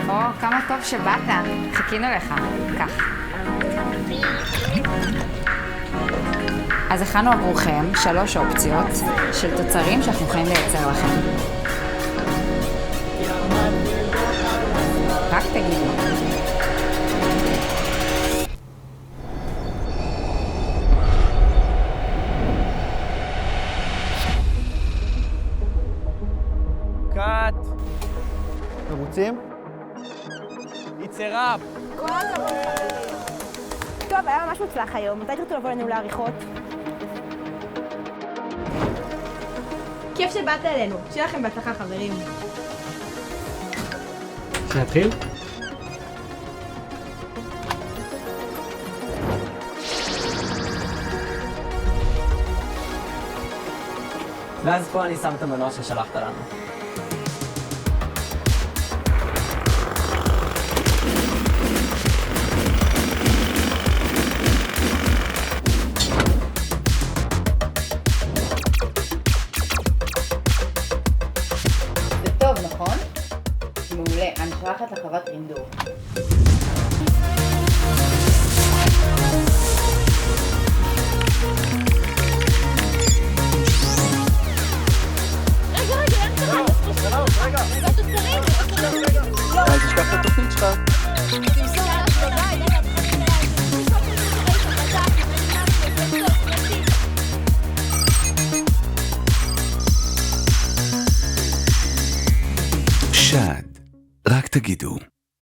או, כמה טוב שבאת. חיכינו לך. כך. אז הכנו עבורכם 3 אופציות של תוצרים שאנחנו יכולים לייצר לכם. רק תגידו. קאט! מרוצים? יצרה! טוב, היה ממש מוצלח היום. מתי תרצו לבוא אלינו לעריכות? כיף שבאת אלינו. שיהיה לכם בהצלחה, חברים. שנתחיל? ואז פה אני שם את המנוע ששלחת לנו. זה טוב, נכון? מעולה, אני שולחת לחוות רינדור. אל תשכח את התוכנית שלך. שד, רק תגידו.